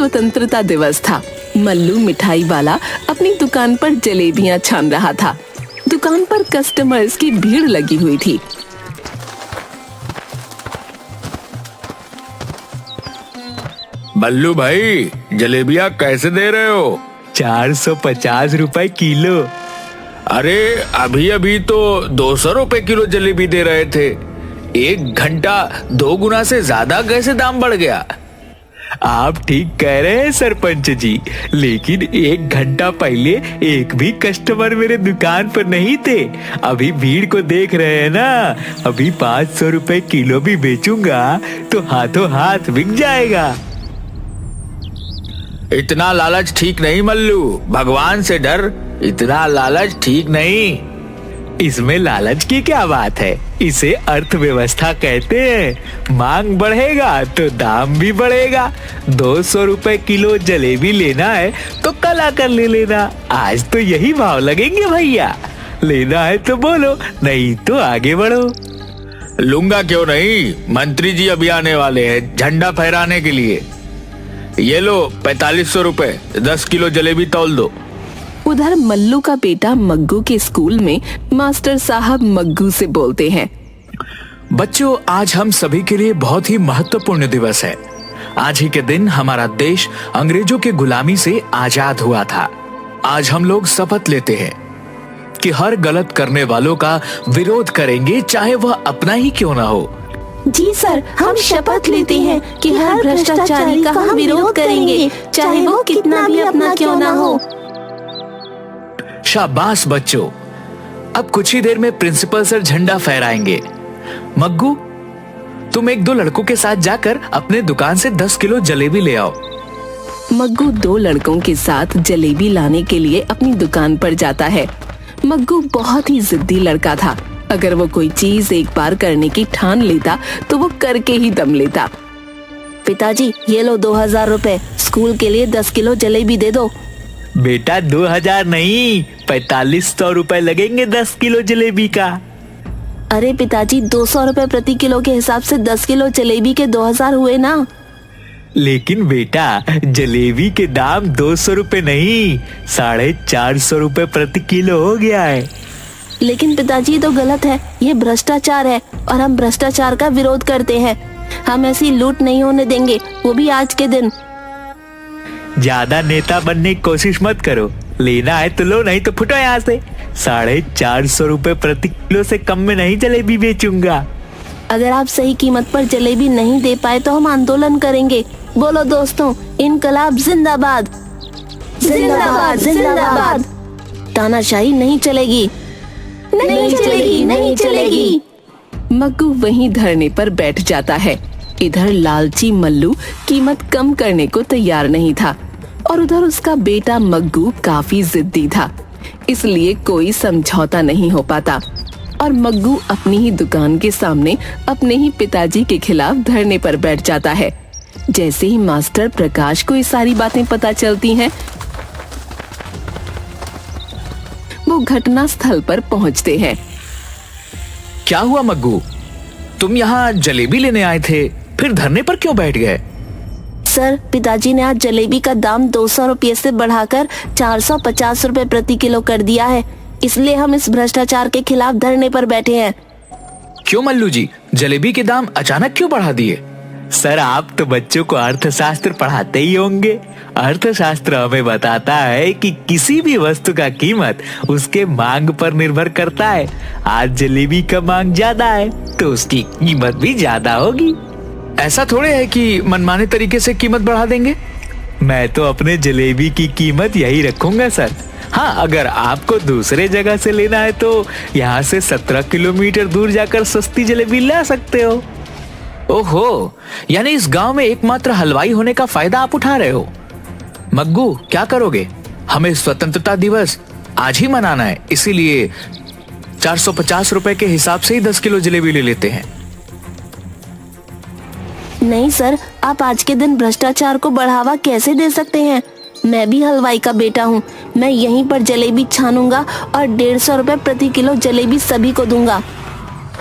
स्वतंत्रता दिवस था। मल्लू मिठाई वाला अपनी दुकान पर जलेबियां छान रहा था। दुकान पर कस्टमर्स की भीड़ लगी हुई थी। मल्लू भाई, जलेबियां कैसे दे रहे हो? 450 रुपए किलो। अरे अभी अभी तो 200 रुपए किलो जलेबी दे रहे थे। 1 घंटा 2 गुना से ज्यादा कैसे दाम बढ़ गया? आप ठीक कह रहे हैं सरपंच जी, लेकिन 1 घंटा पहले एक भी कस्टमर मेरे दुकान पर नहीं थे। अभी भीड़ को देख रहे हैं ना, अभी 500 रुपए किलो भी बेचूंगा तो हाथों हाथ बिक जाएगा। इतना लालच ठीक नहीं मल्लू, भगवान से डर, इतना लालच ठीक नहीं। इसमें लालच की क्या बात है? इसे अर्थव्यवस्था कहते हैं। मांग बढ़ेगा तो दाम भी बढ़ेगा। 200 रुपए किलो जलेबी लेना है तो कल आकर ले लेना। आज तो यही भाव लगेंगे भैया। लेना है तो बोलो, नहीं तो आगे बढ़ो। लूंगा क्यों नहीं, मंत्री जी अभी आने वाले हैं झंडा फहराने के लिए। ये लो 4500 रुपए, 10 किलो जलेबी तौल दो। उधर मल्लू का बेटा मग्गू के स्कूल में मास्टर साहब मग्गू से बोलते हैं, बच्चों, आज हम सभी के लिए बहुत ही महत्वपूर्ण दिवस है। आज ही के दिन हमारा देश अंग्रेजों के गुलामी से आजाद हुआ था। आज हम लोग शपथ लेते हैं कि हर गलत करने वालों का विरोध करेंगे, चाहे वह अपना ही क्यों ना हो। जी सर, हम शपथ लेते हैं कि हर भ्रष्टाचारी का हम विरोध करेंगे, चाहे वो कितना भी अपना क्यों ना हो। शाबाश बच्चों, अब कुछ ही देर में प्रिंसिपल सर झंडा फहराएंगे। मग्गू, तुम 1-2 लड़कों के साथ जाकर अपने दुकान से 10 किलो जलेबी ले आओ। मग्गू 2 लड़कों के साथ जलेबी लाने के लिए अपनी दुकान पर जाता है। मग्गू बहुत ही जिद्दी लड़का था। अगर वो कोई चीज एक बार करने की ठान लेता तो वो करके ही दम लेता। पिताजी, ये लो 2000 रुपए, स्कूल के लिए 10 किलो जलेबी दे दो। बेटा 2000 नहीं, 4500 रुपए लगेंगे 10 किलो जलेबी का। अरे पिताजी, 200 रुपए प्रति किलो के हिसाब से 10 किलो जलेबी के 2000 हुए ना। लेकिन बेटा, जलेबी के दाम 200 रुपए नहीं, 450 रुपए प्रति किलो हो गया है। लेकिन पिताजी, तो गलत है, ये भ्रष्टाचार है और हम भ्रष्टाचार का विरोध करते हैं। हम ऐसी लूट नहीं होने देंगे, वो भी आज के दिन। ज्यादा नेता बनने की कोशिश मत करो। लेना है तो लो, नहीं तो फुटो यहाँ से। 450 रुपए प्रति किलो से कम में नहीं जलेबी बेचूंगा। अगर आप सही कीमत पर जलेबी नहीं दे पाए तो हम आंदोलन करेंगे। बोलो दोस्तों, इनकलाब जिंदाबाद, जिंदाबाद, जिंदाबाद। तानाशाही नहीं चलेगी, नहीं चलेगी, नहीं चलेगी। मग्गू वहीं धरने पर बैठ जाता है। इधर लालची मल्लू कीमत कम करने को तैयार नहीं था और उधर उसका बेटा मग्गू काफी जिद्दी था, इसलिए कोई समझौता नहीं हो पाता और मग्गू अपनी ही दुकान के सामने अपने ही पिताजी के खिलाफ धरने पर बैठ जाता है। जैसे ही मास्टर प्रकाश को ये सारी बातें पता चलती हैं, वो घटना स्थल पर पहुंचते हैं। क्या हुआ मग्गू, तुम यहाँ जलेबी लेने आए थे, फिर धरने पर क्यों बैठ गए? सर, पिताजी ने आज जलेबी का दाम 200 रुपये से बढ़ाकर 450 रुपए प्रति किलो कर दिया है, इसलिए हम इस भ्रष्टाचार के खिलाफ धरने पर बैठे हैं। क्यों मल्लू जी, जलेबी के दाम अचानक क्यों बढ़ा दिए? सर, आप तो बच्चों को अर्थशास्त्र पढ़ाते ही होंगे। अर्थशास्त्र हमें बताता है कि किसी भी वस्तु का कीमत उसके मांग पर निर्भर करता है। आज जलेबी का मांग ज्यादा है तो उसकी कीमत भी ज्यादा होगी। ऐसा थोड़े है कि मनमाने तरीके से कीमत बढ़ा देंगे। मैं तो अपने जलेबी की कीमत यही रखूंगा सर। हाँ, अगर आपको दूसरे जगह से लेना है तो यहाँ से 17 किलोमीटर दूर जाकर सस्ती जलेबी ला सकते हो। ओहो, यानी इस गांव में एकमात्र हलवाई होने का फायदा आप उठा रहे हो। मग्गू, क्या करोगे? हमें स्वतंत्रता दिवस आज ही मनाना है, इसीलिए 450 रुपए के हिसाब से ही 10 किलो जलेबी ले लेते हैं। नहीं सर, आप आज के दिन भ्रष्टाचार को बढ़ावा कैसे दे सकते हैं? मैं भी हलवाई का बेटा हूँ। मैं यहीं पर जलेबी छानूंगा और 150 रुपए प्रति किलो जलेबी सभी को दूंगा।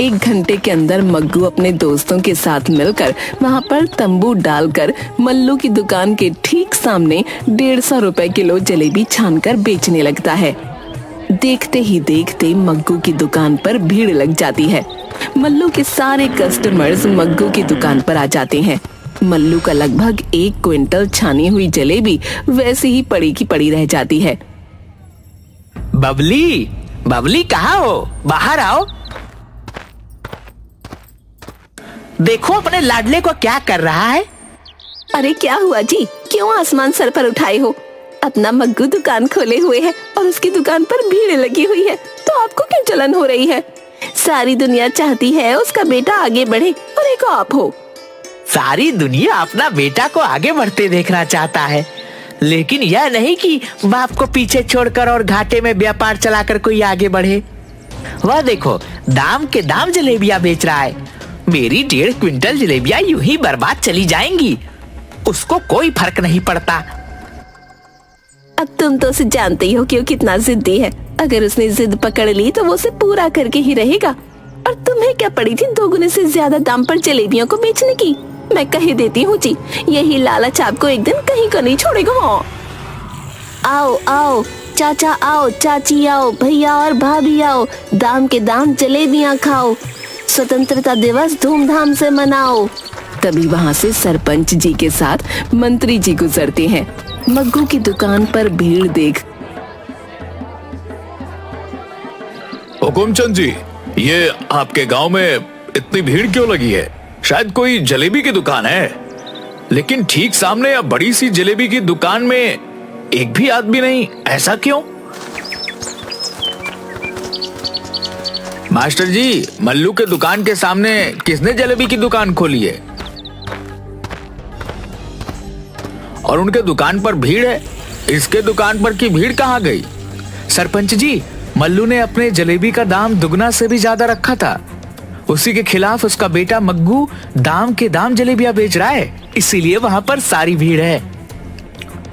1 घंटे के अंदर मग्गू अपने दोस्तों के साथ मिलकर वहाँ पर तंबू डालकर मल्लू की दुकान के ठीक सामने 150 रुपए किलो जलेबी छानकर बेचने लगता है। देखते ही देखते मग्गू की दुकान पर भीड़ लग जाती है। मल्लू के सारे कस्टमर्स मग्गू की दुकान पर आ जाते हैं। मल्लू का लगभग 1 क्विंटल छानी हुई जलेबी वैसे ही पड़ी की पड़ी रह जाती है। बबली, बबली कहाँ हो? बाहर आओ। देखो अपने लाडले को क्या कर रहा है। अरे क्या हुआ जी, क्यों आसमान सर पर उठाए हो? अपना मग्गू दुकान खोले हुए है और उसकी दुकान पर भीड़ लगी हुई है, तो आपको क्यों जलन हो रही है? सारी दुनिया चाहती है उसका बेटा आगे बढ़े और एक आप हो। सारी दुनिया अपना बेटा को आगे बढ़ते देखना चाहता है, लेकिन यह नहीं कि बाप को पीछे छोड़कर और घाटे में व्यापार चलाकर कोई आगे बढ़े। वह देखो दाम के दाम जलेबियां बेच रहा है। मेरी 1.5 क्विंटल जलेबियां यूं ही बर्बाद चली जाएंगी, उसको कोई फर्क नहीं पड़ता। अब तुम तो उसे जानते ही हो कि वो कितना जिद्दी है। अगर उसने जिद पकड़ ली तो वो उसे पूरा करके ही रहेगा। और तुम्हें क्या पड़ी थी 2 गुने से ज्यादा दाम पर जलेबियों को बेचने की? मैं कह देती हूँ जी, यही लालच आपको एक दिन कहीं का नहीं छोड़ेगा। आओ आओ चाचा आओ, चाची आओ, भैया और भाभी आओ, दाम के दाम जलेबियाँ खाओ, स्वतंत्रता दिवस धूमधाम से मनाओ। तभी वहाँ से सरपंच जी के साथ मंत्री जी गुजरते हैं। मग्गू की दुकान पर भीड़ देख हुकुमचंद जी, ये आपके गांव में इतनी भीड़ क्यों लगी है? शायद कोई जलेबी की दुकान है, लेकिन ठीक सामने अब बड़ी सी जलेबी की दुकान में एक भी आदमी नहीं, ऐसा क्यों? मास्टर जी, मल्लू के दुकान के सामने किसने जलेबी की दुकान खोली है? और उनके दुकान पर भीड़ है, इसके दुकान पर की भीड़ कहाँ गई? सरपंच जी, मल्लू ने अपने जलेबी का दाम दुगना से भी ज्यादा रखा था। उसी के खिलाफ उसका बेटा मग्गू दाम के दाम जलेबियां बेच रहा है, इसीलिए वहाँ पर सारी भीड़ है।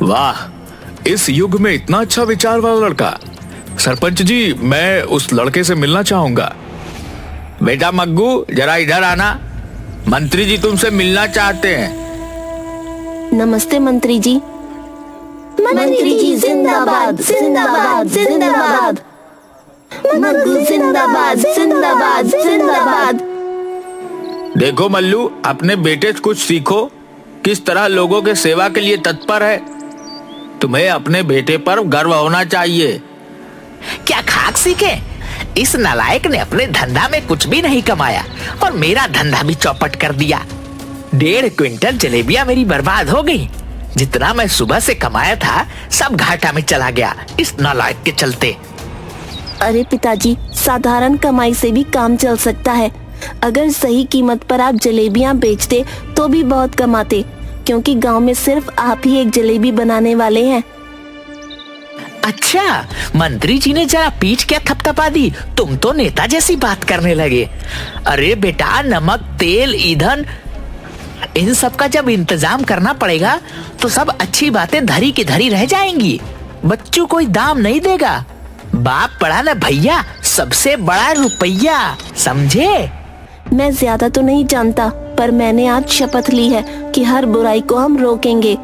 वाह, इस युग में इतना अच्छा विचार वाला लड़का। सरपंच जी, मैं उस लड़के से मिलना चाहूंगा। बेटा मग्गू, जरा इधर आना, मंत्री जी तुमसे मिलना चाहते हैं। नमस्ते मंत्री जी। मंत्री जी जिंदाबाद जिंदाबाद जिंदाबाद, मग्गू जिंदाबाद जिंदाबाद जिंदाबाद। देखो मल्लू, अपने बेटे से कुछ सीखो, किस तरह लोगों के सेवा के लिए तत्पर है। तुम्हें अपने बेटे पर गर्व होना चाहिए। क्या खाक सीखे? इस नालायक ने अपने धंधा में कुछ भी नहीं कमाया और मेरा धंधा भी चौपट कर दिया। 1.5 क्विंटल जलेबियां मेरी बर्बाद हो गई। जितना मैं सुबह से कमाया था सब घाटा में चला गया इस नालायक के चलते। अरे पिताजी, साधारण कमाई से भी काम चल सकता है। अगर सही कीमत पर आप जलेबियां बेचते तो भी बहुत कमाते, क्योंकि गांव में सिर्फ आप ही एक जलेबी बनाने वाले हैं। अच्छा, मंत्री जी ने जरा पीठ क्या थपथपा दी, तुम तो नेता जैसी बात करने लगे। अरे बेटा, नमक, तेल, ईंधन, इन सब का जब इंतजाम करना पड़ेगा तो सब अच्छी बातें धरी की धरी रह जाएंगी। बच्चों कोई दाम नहीं देगा। बाप पड़ा ना भैया, सबसे बड़ा रुपया, समझे? मैं ज्यादा तो नहीं जानता, पर मैंने आज शपथ ली है कि हर बुराई को हम रोकेंगे।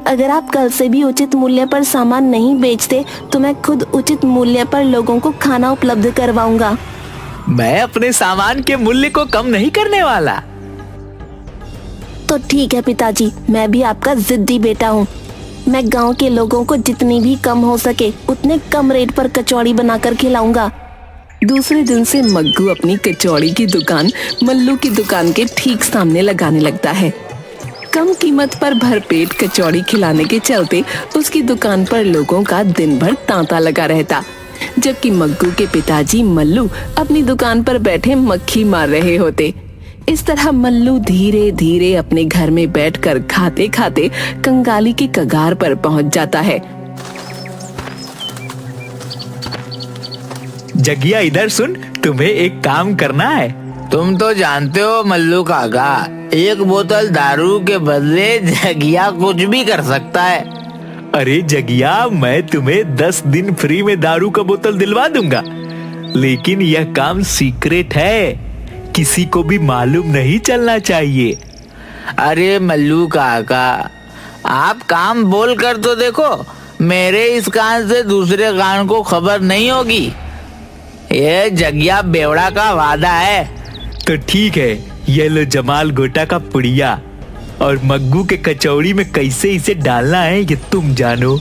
अगर आप कल से भी उचित मूल्य पर सामान नहीं बेचते तो मैं खुद उचित मूल्य पर लोगों को खाना उपलब्ध करवाऊंगा। मैं अपने सामान के मूल्य को कम नहीं करने वाला। तो ठीक है पिताजी, मैं भी आपका जिद्दी बेटा हूँ। मैं गांव के लोगों को जितनी भी कम हो सके उतने कम रेट पर कचौड़ी बनाकर खिलाऊंगा। दूसरे दिन से मग्गू अपनी कचौड़ी की दुकान मल्लू की दुकान के ठीक सामने लगाने लगता है। कम कीमत पर भरपेट कचौड़ी खिलाने के चलते उसकी दुकान पर लोगों का दिन भर तांता लगा रहता, जबकि मग्गू के पिताजी मल्लू अपनी दुकान पर बैठे मक्खी मार रहे होते। इस तरह मल्लू धीरे धीरे अपने घर में बैठकर खाते खाते कंगाली की कगार पर पहुंच जाता है। जगिया, इधर सुन, तुम्हें एक काम करना है। तुम तो जानते हो मल्लू काका, एक बोतल दारू के बदले जगिया कुछ भी कर सकता है। अरे जगिया, मैं तुम्हें 10 दिन फ्री में दारू का बोतल दिलवा दूंगा, लेकिन यह काम सीक्रेट है। किसी को भी मालूम नहीं चलना चाहिए। अरे मल्लू काका, आप काम बोल कर तो देखो, मेरे इस कान से दूसरे कान को खबर नहीं होगी। ये जगिया बेवड़ा का वादा है। तो ठीक है, ये लो जमाल गोटा का पुड़िया, और मग्गू के कचौड़ी में कैसे इसे डालना है ये तुम जानो।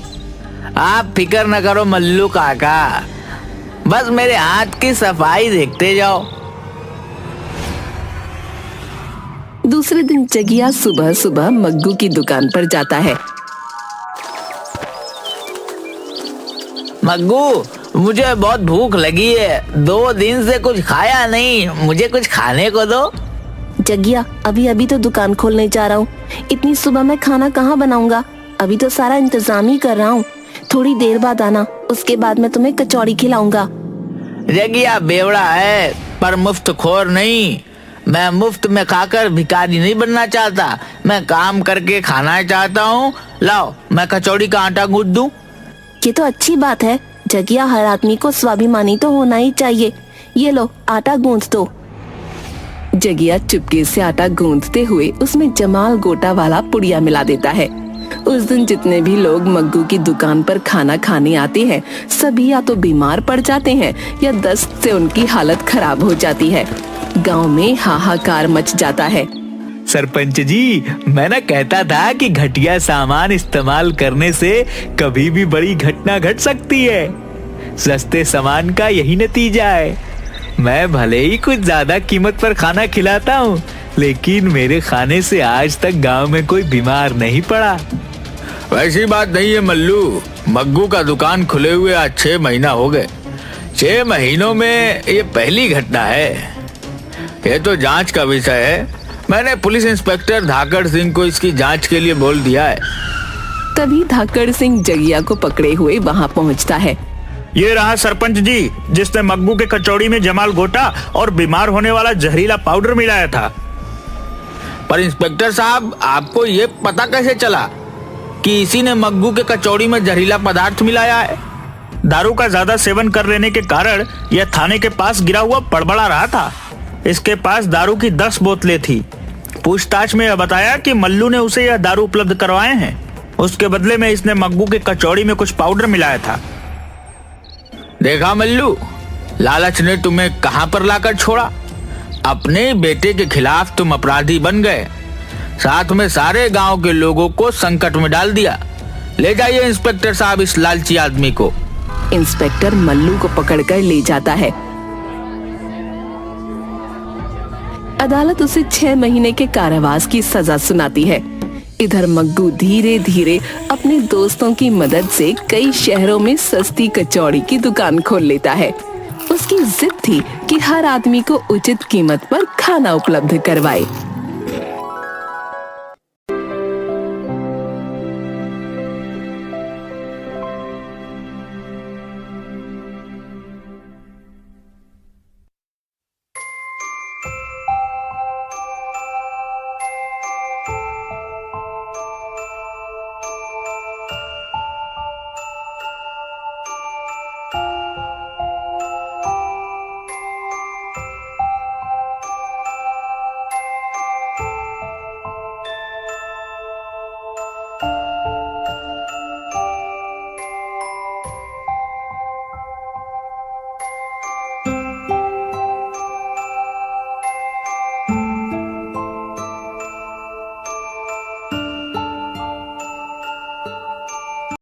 आप फिक्र न करो मल्लू काका, बस मेरे हाथ की सफाई देखते जाओ। दूसरे दिन जगिया सुबह सुबह मग्गू की दुकान पर जाता है। मग्गू, मुझे बहुत भूख लगी है, 2 दिन से कुछ खाया नहीं, मुझे कुछ खाने को दो। जगिया, अभी अभी तो दुकान खोलने जा रहा हूँ, इतनी सुबह मैं खाना कहाँ बनाऊंगा? अभी तो सारा इंतजाम ही कर रहा हूँ। थोड़ी देर बाद आना, उसके बाद मैं तुम्हें कचौड़ी खिलाऊंगा। जगिया बेवड़ा है पर मुफ्त खोर नहीं। मैं मुफ्त में खाकर भिखारी नहीं बनना चाहता, मैं काम करके खाना चाहता हूँ। लाओ, मैं कचौड़ी का आटा गूंथ दूं। ये तो अच्छी बात है जगिया, हर आदमी को स्वाभिमानी तो होना ही चाहिए। ये लो, आटा गूंथ दो। जगिया चुपके से आटा गूंथते हुए उसमें जमाल गोटा वाला पुड़िया मिला देता है। उस दिन जितने भी लोग मग्गू की दुकान पर खाना खाने आते हैं, सभी या तो बीमार पड़ जाते हैं या दस्त से उनकी हालत खराब हो जाती है। गांव में हाहाकार मच जाता है। सरपंच जी, मैं ना कहता था कि घटिया सामान इस्तेमाल करने से कभी भी बड़ी घटना घट सकती है। सस्ते सामान का यही नतीजा है। मैं भले ही कुछ ज्यादा कीमत पर खाना खिलाता हूँ, लेकिन मेरे खाने से आज तक गांव में कोई बीमार नहीं पड़ा। वैसी बात नहीं है मल्लू, मग्गू का दुकान खुले हुए आज 6 महीना हो गए। 6 महीनों में ये पहली घटना है। ये तो जांच का विषय है। मैंने पुलिस इंस्पेक्टर धाकड़ सिंह को इसकी जांच के लिए बोल दिया है। तभी धाकड़ सिंह जगिया को पकड़े हुए वहां पहुंचता है। ये रहा सरपंच जी, जिसने मग्गू के कचौड़ी में जमाल गोटा और बीमार होने वाला जहरीला पाउडर मिलाया था। पर इंस्पेक्टर साहब, आपको ये पता कैसे चला कि इसी ने मग्गू के कचौड़ी में जहरीला पदार्थ मिलाया है? दारू का ज्यादा सेवन कर लेने के कारण यह थाने के पास गिरा हुआ बड़बड़ा रहा था। इसके पास दारू की 10 बोतलें थी। पूछताछ में यह बताया कि मल्लू ने उसे यह दारू उपलब्ध करवाए हैं। उसके बदले में इसने मग्गू के कचौड़ी में कुछ पाउडर मिलाया था। देखा मल्लू, लालच ने तुम्हें कहां पर लाकर छोड़ा। अपने बेटे के खिलाफ तुम अपराधी बन गए, साथ में सारे गांव के लोगों को संकट में डाल दिया। ले जाइए इंस्पेक्टर साहब इस लालची आदमी को। इंस्पेक्टर मल्लू को पकड़कर ले जाता है। अदालत उसे 6 महीने के कारावास की सजा सुनाती है। इधर मग्गू धीरे धीरे अपने दोस्तों की मदद से कई शहरों में सस्ती कचौड़ी की दुकान खोल लेता है। उसकी जिद थी कि हर आदमी को उचित कीमत पर खाना उपलब्ध करवाए।